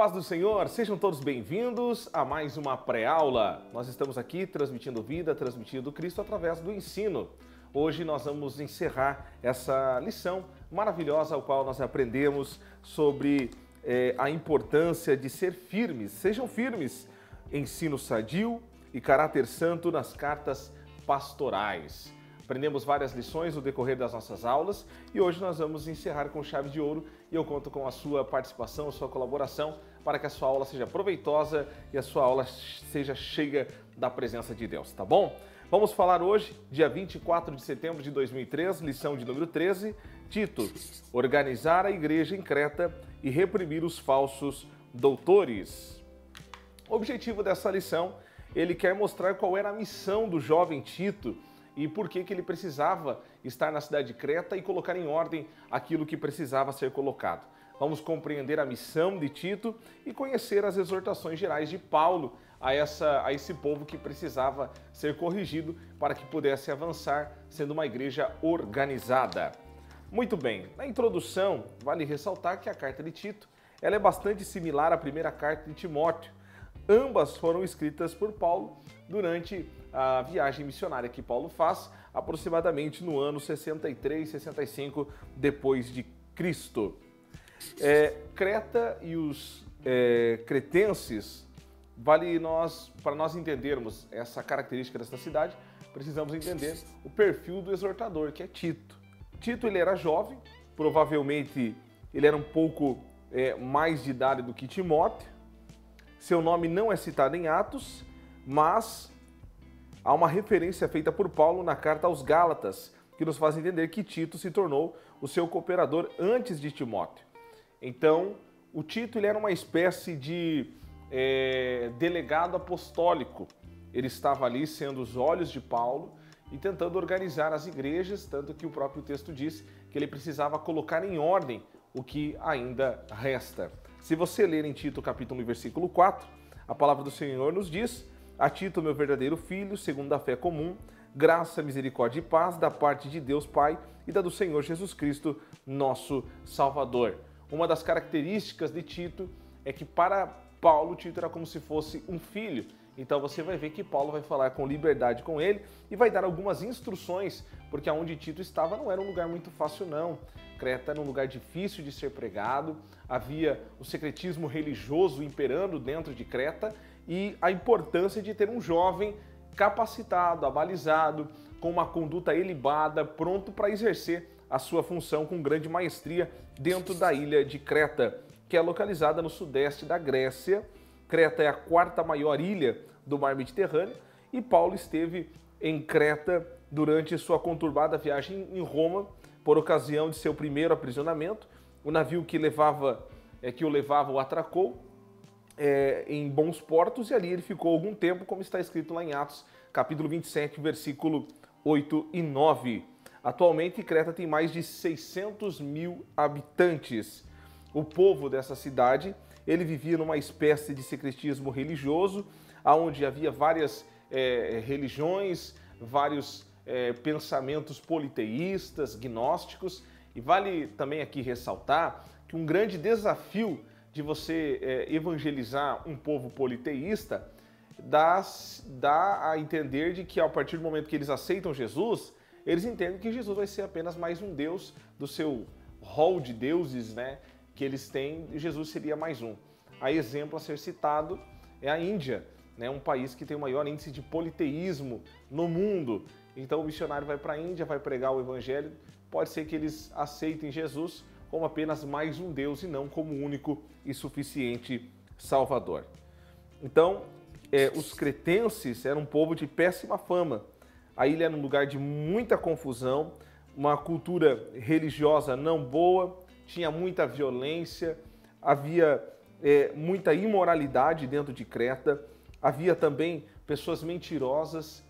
paz do Senhor, sejam todos bem-vindos a mais uma pré-aula. Nós estamos aqui transmitindo vida, transmitindo Cristo através do ensino. Hoje nós vamos encerrar essa lição maravilhosa, ao qual nós aprendemos sobre a importância de ser firmes. Sejam firmes, ensino sadio e caráter santo nas cartas pastorais. Aprendemos várias lições no decorrer das nossas aulas e hoje nós vamos encerrar com chave de ouro e eu conto com a sua participação, a sua colaboração para que a sua aula seja proveitosa e a sua aula seja cheia da presença de Deus, tá bom? Vamos falar hoje, dia 24 de setembro de 2003, lição de número 13, Tito, organizar a igreja em Creta e reprimir os falsos doutores. O objetivo dessa lição, ele quer mostrar qual era a missão do jovem Tito e por que ele precisava estar na cidade de Creta e colocar em ordem aquilo que precisava ser colocado. Vamos compreender a missão de Tito e conhecer as exortações gerais de Paulo a esse povo que precisava ser corrigido para que pudesse avançar sendo uma igreja organizada. Muito bem, na introdução, vale ressaltar que a carta de Tito ela é bastante similar à primeira carta de Timóteo. Ambas foram escritas por Paulo durante a viagem missionária que Paulo faz, aproximadamente no ano 63, 65 depois de Cristo. Creta e os cretenses, para nós entendermos essa característica dessa cidade, precisamos entender o perfil do exortador, que é Tito. Tito ele era jovem, provavelmente ele era um pouco mais de idade do que Timóteo. Seu nome não é citado em Atos, mas há uma referência feita por Paulo na carta aos Gálatas, que nos faz entender que Tito se tornou o seu cooperador antes de Timóteo. Então, o Tito ele era uma espécie de delegado apostólico. Ele estava ali sendo os olhos de Paulo e tentando organizar as igrejas, tanto que o próprio texto diz que ele precisava colocar em ordem o que ainda resta. Se você ler em Tito capítulo 1, versículo 4, a palavra do Senhor nos diz: a Tito, meu verdadeiro filho, segundo a fé comum, graça, misericórdia e paz da parte de Deus Pai e da do Senhor Jesus Cristo, nosso Salvador. Uma das características de Tito é que para Paulo, Tito era como se fosse um filho. Então você vai ver que Paulo vai falar com liberdade com ele e vai dar algumas instruções, porque aonde Tito estava não era um lugar muito fácil não. Creta era um lugar difícil de ser pregado, havia o secretismo religioso imperando dentro de Creta e a importância de ter um jovem capacitado, abalizado, com uma conduta ilibada, pronto para exercer a sua função com grande maestria dentro da ilha de Creta, que é localizada no sudeste da Grécia. Creta é a quarta maior ilha do mar Mediterrâneo e Paulo esteve em Creta durante sua conturbada viagem em Roma, por ocasião de seu primeiro aprisionamento. O navio que o levava o atracou em bons portos e ali ele ficou algum tempo, como está escrito lá em Atos, capítulo 27, versículo 8 e 9. Atualmente, Creta tem mais de 600 mil habitantes. O povo dessa cidade, ele vivia numa espécie de secretismo religioso, onde havia várias religiões, vários pensamentos politeístas, gnósticos. E vale também aqui ressaltar que um grande desafio de você evangelizar um povo politeísta dá a entender de que a partir do momento que eles aceitam Jesus, eles entendem que Jesus vai ser apenas mais um Deus do seu rol de deuses, né, que eles têm, e Jesus seria mais um. A exemplo a ser citado é a Índia, né, um país que tem o maior índice de politeísmo no mundo. Então o missionário vai para a Índia, vai pregar o evangelho, pode ser que eles aceitem Jesus como apenas mais um Deus e não como único e suficiente Salvador. Então, os cretenses eram um povo de péssima fama. A ilha era um lugar de muita confusão, uma cultura religiosa não boa, tinha muita violência, havia muita imoralidade dentro de Creta, havia também pessoas mentirosas,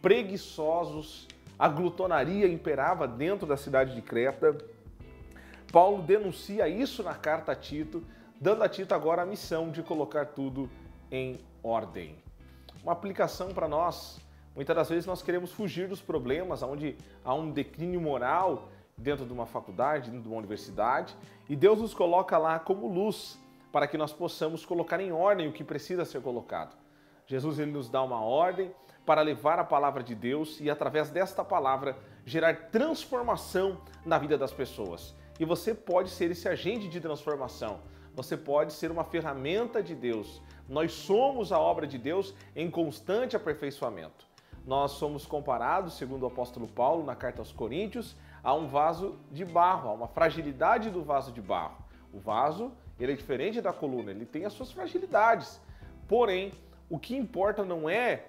preguiçosos, a glutonaria imperava dentro da cidade de Creta. Paulo denuncia isso na carta a Tito, dando a Tito agora a missão de colocar tudo em ordem. Uma aplicação para nós: muitas das vezes nós queremos fugir dos problemas, onde há um declínio moral dentro de uma faculdade, dentro de uma universidade, e Deus nos coloca lá como luz, para que nós possamos colocar em ordem o que precisa ser colocado. Jesus ele nos dá uma ordem para levar a palavra de Deus e, através desta palavra, gerar transformação na vida das pessoas. E você pode ser esse agente de transformação. Você pode ser uma ferramenta de Deus. Nós somos a obra de Deus em constante aperfeiçoamento. Nós somos comparados, segundo o apóstolo Paulo, na carta aos Coríntios, a um vaso de barro, a uma fragilidade do vaso de barro. O vaso, ele é diferente da coluna, ele tem as suas fragilidades. Porém, o que importa não é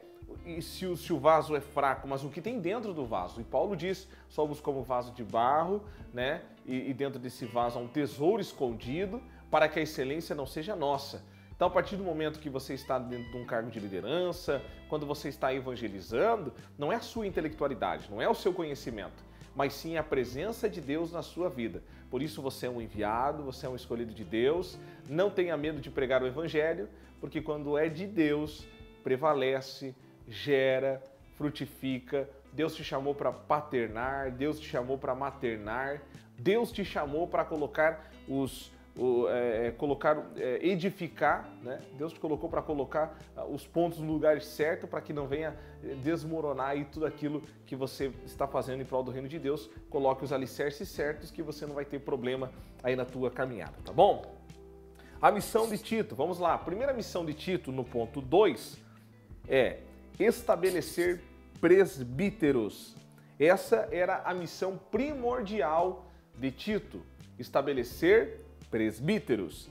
se o vaso é fraco, mas o que tem dentro do vaso. E Paulo diz, somos como vaso de barro, né? E dentro desse vaso há um tesouro escondido para que a excelência não seja nossa. Então, a partir do momento que você está dentro de um cargo de liderança, quando você está evangelizando, não é a sua intelectualidade, não é o seu conhecimento, mas sim a presença de Deus na sua vida. Por isso você é um enviado, você é um escolhido de Deus. Não tenha medo de pregar o evangelho, porque quando é de Deus, prevalece, gera, frutifica. Deus te chamou para paternar, Deus te chamou para maternar, Deus te chamou para colocar edificar, né? Deus te colocou para colocar os pontos no lugar certo para que não venha desmoronar aí tudo aquilo que você está fazendo em prol do reino de Deus. Coloque os alicerces certos que você não vai ter problema aí na tua caminhada, tá bom? A missão de Tito, vamos lá. A primeira missão de Tito, no ponto 2, é estabelecer presbíteros. Essa era a missão primordial de Tito, estabelecer presbíteros.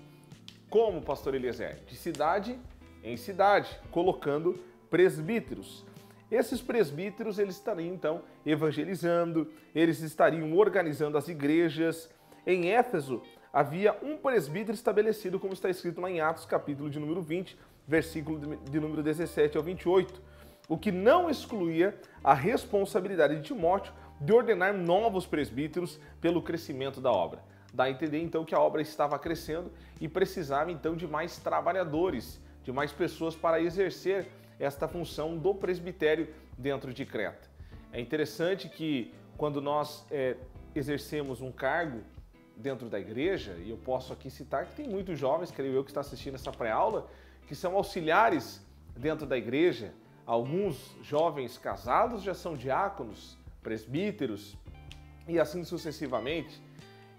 Como, pastor Eliezer? De cidade em cidade, colocando presbíteros. Esses presbíteros, eles estariam, então, evangelizando, eles estariam organizando as igrejas. Em Éfeso, havia um presbítero estabelecido, como está escrito lá em Atos, capítulo de número 20, versículo de número 17 ao 28, o que não excluía a responsabilidade de Timóteo de ordenar novos presbíteros pelo crescimento da obra. Dá a entender, então, que a obra estava crescendo e precisava, então, de mais trabalhadores, de mais pessoas para exercer esta função do presbitério dentro de Creta. É interessante que, quando nós exercemos um cargo dentro da igreja, e eu posso aqui citar que tem muitos jovens, creio eu, que estão assistindo essa pré-aula, que são auxiliares dentro da igreja. Alguns jovens casados já são diáconos, presbíteros e assim sucessivamente.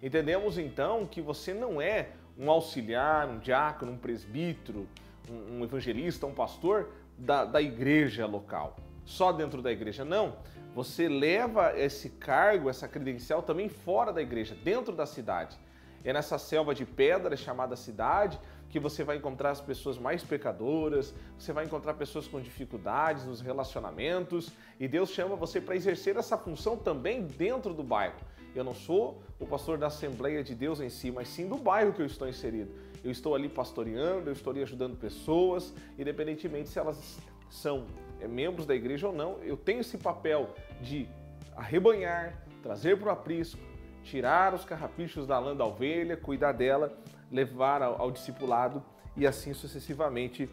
Entendemos então que você não é um auxiliar, um diácono, um presbítero, um evangelista, um pastor da igreja local, só dentro da igreja. Não, você leva esse cargo, essa credencial também fora da igreja, dentro da cidade. É nessa selva de pedra chamada cidade que você vai encontrar as pessoas mais pecadoras, você vai encontrar pessoas com dificuldades nos relacionamentos, e Deus chama você para exercer essa função também dentro do bairro. Eu não sou o pastor da Assembleia de Deus em si, mas sim do bairro que eu estou inserido. Eu estou ali pastoreando, eu estou ali ajudando pessoas, independentemente se elas são membros da igreja ou não. Eu tenho esse papel de arrebanhar, trazer para o aprisco, tirar os carrapichos da lã da ovelha, cuidar dela, levar ao discipulado e assim sucessivamente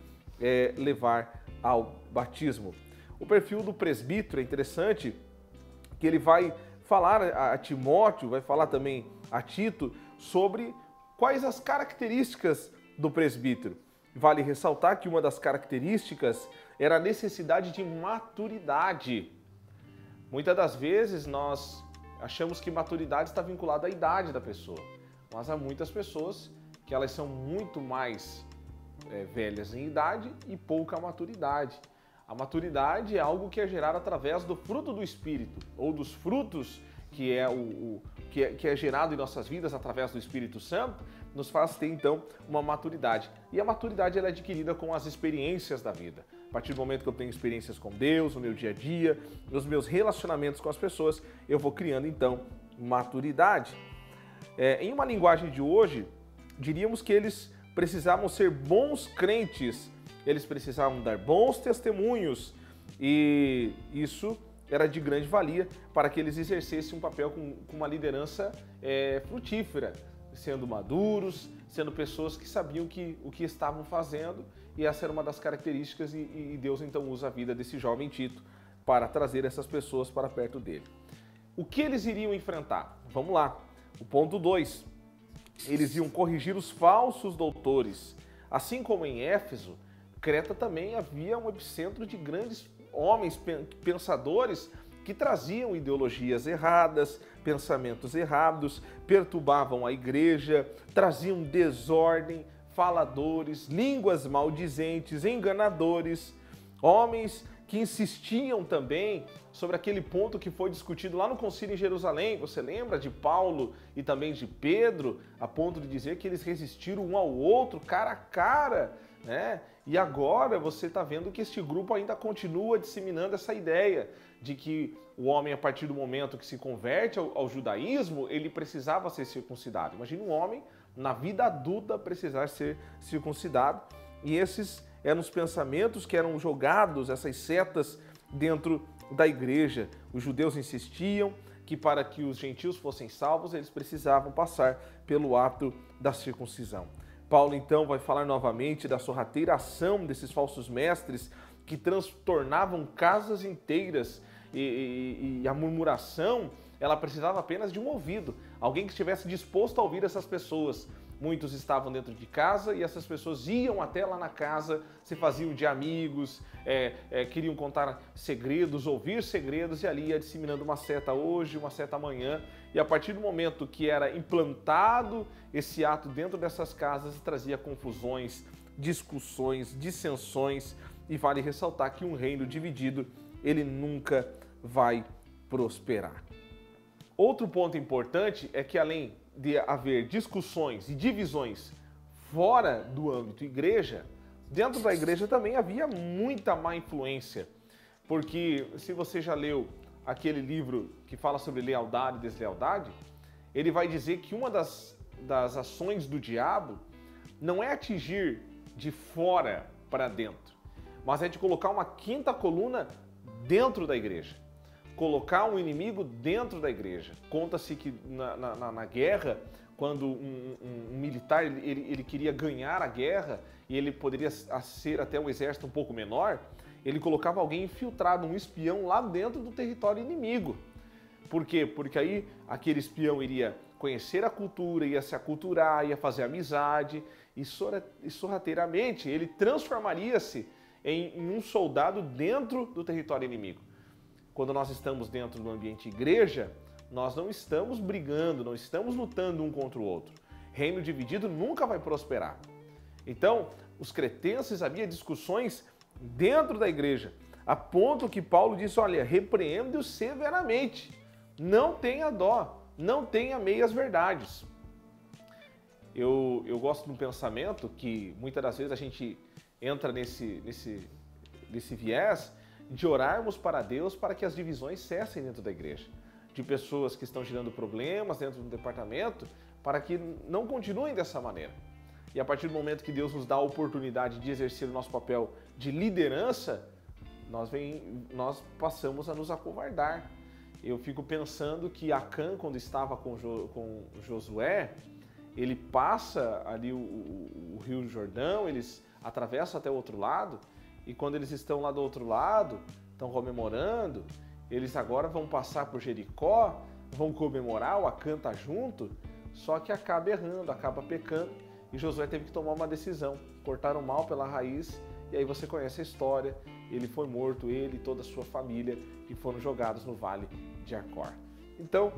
levar ao batismo. O perfil do presbítero é interessante, que ele vai falar a Timóteo, vai falar também a Tito sobre quais as características do presbítero. Vale ressaltar que uma das características era a necessidade de maturidade. Muitas das vezes nós achamos que maturidade está vinculada à idade da pessoa, mas há muitas pessoas que elas são muito mais velhas em idade e pouca maturidade. A maturidade é algo que é gerado através do fruto do Espírito, ou dos frutos que é gerado em nossas vidas através do Espírito Santo, nos faz ter então uma maturidade. E a maturidade ela é adquirida com as experiências da vida. A partir do momento que eu tenho experiências com Deus, no meu dia a dia, nos meus relacionamentos com as pessoas, eu vou criando então maturidade. Em uma linguagem de hoje, diríamos que eles precisavam ser bons crentes, eles precisavam dar bons testemunhos, e isso era de grande valia para que eles exercessem um papel com uma liderança frutífera, sendo maduros, sendo pessoas que sabiam o que estavam fazendo, e essa era uma das características, e Deus então usa a vida desse jovem Tito para trazer essas pessoas para perto dele. O que eles iriam enfrentar? Vamos lá, o ponto 2. eles iam corrigir os falsos doutores. Assim como em Éfeso, Creta também havia um epicentro de grandes homens pensadores que traziam ideologias erradas, pensamentos errados, perturbavam a igreja, traziam desordem, faladores, línguas maldizentes, enganadores, homens que insistiam também sobre aquele ponto que foi discutido lá no concílio em Jerusalém. Você lembra de Paulo e também de Pedro, a ponto de dizer que eles resistiram um ao outro, cara a cara, né? E agora você está vendo que este grupo ainda continua disseminando essa ideia de que o homem, a partir do momento que se converte ao judaísmo, ele precisava ser circuncidado. Imagina um homem, na vida adulta, precisar ser circuncidado. E esses eram os pensamentos que eram jogados, essas setas, dentro da igreja. Os judeus insistiam que para que os gentios fossem salvos, eles precisavam passar pelo ato da circuncisão. Paulo, então, vai falar novamente da sorrateira ação desses falsos mestres que transtornavam casas inteiras e a murmuração, ela precisava apenas de um ouvido, alguém que estivesse disposto a ouvir essas pessoas. Muitos estavam dentro de casa e essas pessoas iam até lá na casa, se faziam de amigos, queriam contar segredos, ouvir segredos, e ali ia disseminando uma seta hoje, uma seta amanhã. E a partir do momento que era implantado esse ato dentro dessas casas, trazia confusões, discussões, dissensões, e vale ressaltar que um reino dividido, ele nunca vai prosperar. Outro ponto importante é que, além de haver discussões e divisões fora do âmbito igreja, dentro da igreja também havia muita má influência. Porque se você já leu aquele livro que fala sobre lealdade e deslealdade, ele vai dizer que uma das ações do diabo não é atingir de fora para dentro, mas é de colocar uma quinta coluna dentro da igreja. Colocar um inimigo dentro da igreja. Conta-se que na guerra, quando um militar ele queria ganhar a guerra e ele poderia ser até um exército um pouco menor, ele colocava alguém infiltrado, um espião lá dentro do território inimigo. Por quê? Porque aí aquele espião iria conhecer a cultura, ia se aculturar, ia fazer amizade e sorrateiramente ele transformaria-se em um soldado dentro do território inimigo. Quando nós estamos dentro do ambiente igreja, nós não estamos brigando, não estamos lutando um contra o outro. Reino dividido nunca vai prosperar. Então, os cretenses, havia discussões dentro da igreja, a ponto que Paulo disse, olha, repreende-os severamente, não tenha dó, não tenha meias verdades. Eu gosto de um pensamento que muitas das vezes a gente entra nesse viés de orarmos para Deus para que as divisões cessem dentro da igreja, de pessoas que estão gerando problemas dentro do departamento, para que não continuem dessa maneira. E a partir do momento que Deus nos dá a oportunidade de exercer o nosso papel de liderança, nós passamos a nos acovardar. Eu fico pensando que Acã, quando estava com Josué, ele passa ali o Rio Jordão, eles atravessam até o outro lado, e quando eles estão lá do outro lado, estão comemorando, eles agora vão passar por Jericó, vão comemorar, o Acã está junto, só que acaba errando, acaba pecando, e Josué teve que tomar uma decisão, cortar o mal pela raiz, e aí você conhece a história, ele foi morto, ele e toda a sua família, que foram jogados no vale de Acor. Então,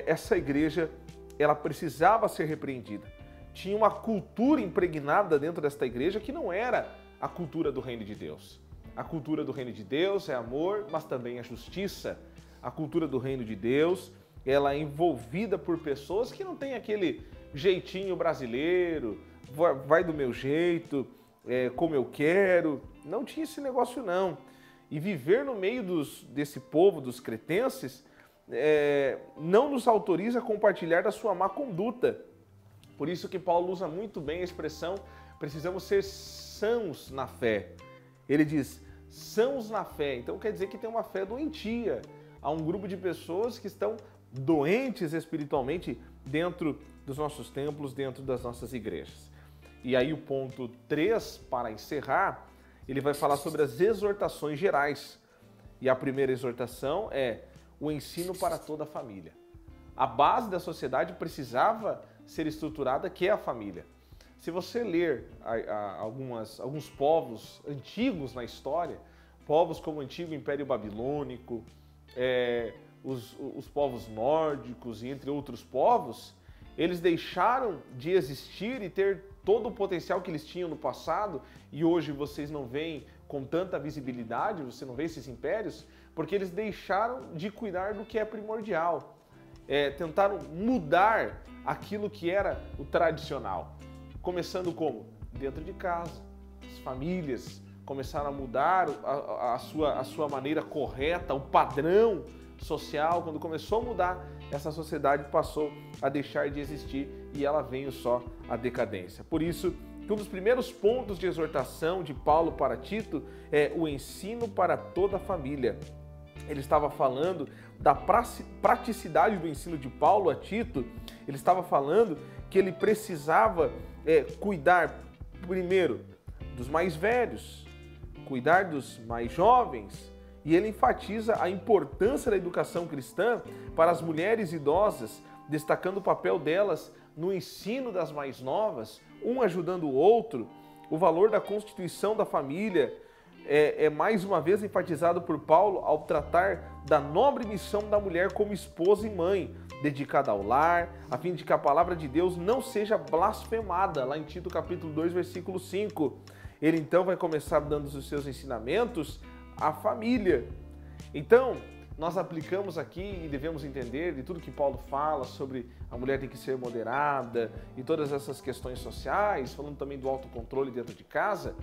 essa igreja, ela precisava ser repreendida. Tinha uma cultura impregnada dentro desta igreja que não era a cultura do reino de Deus. A cultura do reino de Deus é amor, mas também é justiça. A cultura do reino de Deus, ela é envolvida por pessoas que não têm aquele jeitinho brasileiro, vai do meu jeito, como eu quero. Não tinha esse negócio não. E viver no meio desse povo, dos cretenses, não nos autoriza a compartilhar da sua má conduta. Por isso que Paulo usa muito bem a expressão, precisamos ser sãos na fé. Ele diz, sãos na fé. Então quer dizer que tem uma fé doentia. Há um grupo de pessoas que estão doentes espiritualmente dentro dos nossos templos, dentro das nossas igrejas. E aí o ponto 3, para encerrar, ele vai falar sobre as exortações gerais. E a primeira exortação é o ensino para toda a família. A base da sociedade precisava ser estruturada, que é a família. Se você ler alguns povos antigos na história, povos como o antigo Império Babilônico, os povos nórdicos e entre outros povos, eles deixaram de existir e ter todo o potencial que eles tinham no passado, e hoje vocês não veem com tanta visibilidade, você não vê esses impérios, porque eles deixaram de cuidar do que é primordial. Tentaram mudar aquilo que era o tradicional. Começando como? Dentro de casa. As famílias começaram a mudar a sua maneira correta, o padrão social. Quando começou a mudar, essa sociedade passou a deixar de existir e ela veio só a decadência. Por isso, que um dos primeiros pontos de exortação de Paulo para Tito é o ensino para toda a família. Ele estava falando da praticidade do ensino de Paulo a Tito. Ele estava falando que ele precisava cuidar, primeiro, dos mais velhos, cuidar dos mais jovens. E ele enfatiza a importância da educação cristã para as mulheres idosas, destacando o papel delas no ensino das mais novas, um ajudando o outro. O valor da constituição da família é mais uma vez enfatizado por Paulo ao tratar da nobre missão da mulher como esposa e mãe, dedicada ao lar, a fim de que a palavra de Deus não seja blasfemada, lá em Tito capítulo 2, versículo 5. Ele então vai começar dando os seus ensinamentos à família. Então, nós aplicamos aqui e devemos entender de tudo que Paulo fala sobre a mulher tem que ser moderada e todas essas questões sociais, falando também do autocontrole dentro de casa.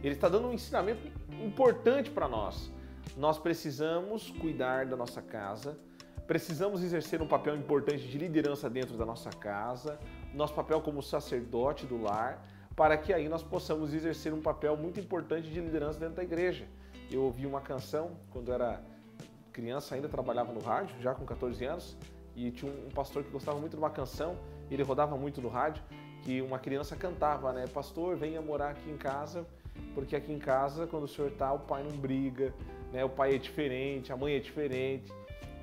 Ele está dando um ensinamento importante para nós. Nós precisamos cuidar da nossa casa, precisamos exercer um papel importante de liderança dentro da nossa casa, nosso papel como sacerdote do lar, para que aí nós possamos exercer um papel muito importante de liderança dentro da igreja. Eu ouvi uma canção quando era criança, ainda trabalhava no rádio, já com 14 anos, e tinha um pastor que gostava muito de uma canção, ele rodava muito no rádio, que uma criança cantava, né? Pastor, venha morar aqui em casa, porque aqui em casa, quando o senhor está, o pai não briga, né? O pai é diferente, a mãe é diferente.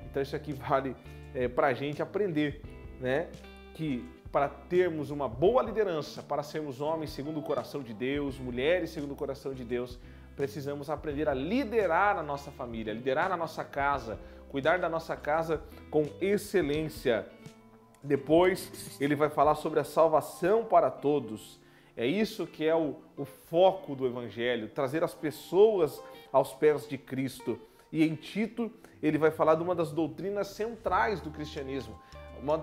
Então isso aqui vale para a gente aprender, né? Que para termos uma boa liderança, para sermos homens segundo o coração de Deus, mulheres segundo o coração de Deus, precisamos aprender a liderar a nossa família, liderar a nossa casa, cuidar da nossa casa com excelência. Depois ele vai falar sobre a salvação para todos. É isso que é o foco do Evangelho, trazer as pessoas aos pés de Cristo. E em Tito ele vai falar de uma das doutrinas centrais do cristianismo, uma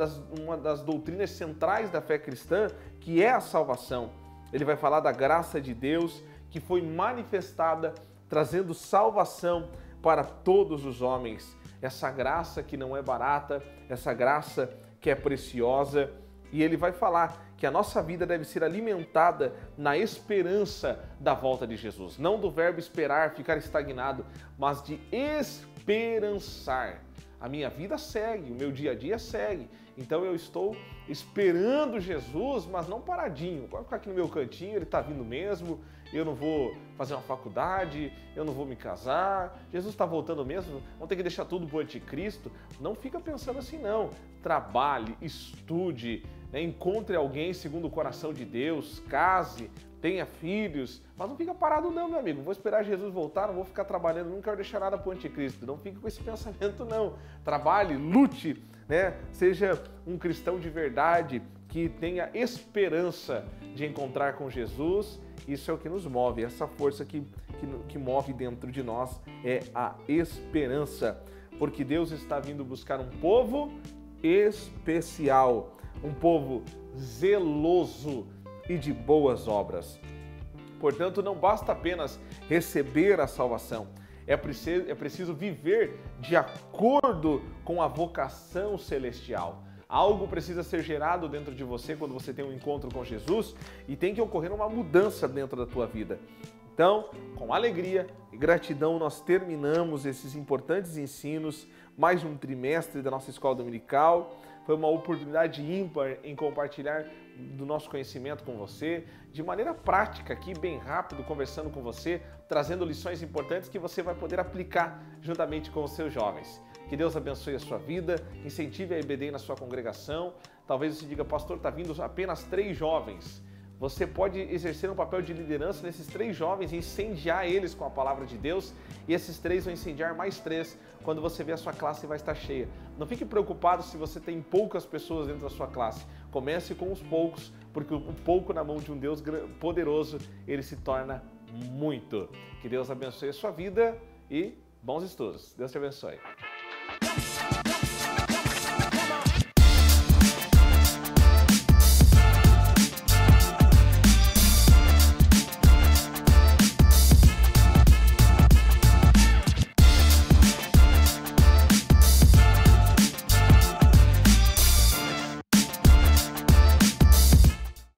das doutrinas centrais da fé cristã, que é a salvação. Ele vai falar da graça de Deus que foi manifestada, trazendo salvação para todos os homens. Essa graça que não é barata, essa graça que é preciosa. E ele vai falar que a nossa vida deve ser alimentada na esperança da volta de Jesus. Não do verbo esperar, ficar estagnado, mas de esperançar. A minha vida segue, o meu dia a dia segue. Então eu estou esperando Jesus, mas não paradinho. Vou ficar aqui no meu cantinho, ele está vindo mesmo. Eu não vou fazer uma faculdade, eu não vou me casar. Jesus está voltando mesmo, vamos ter que deixar tudo para o anticristo. Não fica pensando assim não. Trabalhe, estude, né? Encontre alguém segundo o coração de Deus, case, tenha filhos, mas não fica parado não, meu amigo. Vou esperar Jesus voltar, não vou ficar trabalhando, não quero deixar nada para o anticristo. Não fique com esse pensamento não. Trabalhe, lute, né? Seja um cristão de verdade, que tenha esperança de encontrar com Jesus. Isso é o que nos move, essa força que move dentro de nós é a esperança. Porque Deus está vindo buscar um povo especial, um povo zeloso e de boas obras. Portanto, não basta apenas receber a salvação, é preciso viver de acordo com a vocação celestial. Algo precisa ser gerado dentro de você quando você tem um encontro com Jesus e tem que ocorrer uma mudança dentro da tua vida. Então, com alegria e gratidão, nós terminamos esses importantes ensinos, mais um trimestre da nossa escola dominical. Foi uma oportunidade ímpar em compartilhar do nosso conhecimento com você, de maneira prática aqui, bem rápido, conversando com você, trazendo lições importantes que você vai poder aplicar juntamente com os seus jovens. Que Deus abençoe a sua vida, incentive a EBD na sua congregação. Talvez você diga, pastor, está vindo apenas 3 jovens. Você pode exercer um papel de liderança nesses 3 jovens e incendiar eles com a palavra de Deus, e esses 3 vão incendiar mais 3 quando você vê a sua classe vai estar cheia. Não fique preocupado se você tem poucas pessoas dentro da sua classe. Comece com os poucos, porque o pouco na mão de um Deus poderoso, ele se torna muito. Que Deus abençoe a sua vida e bons estudos. Deus te abençoe.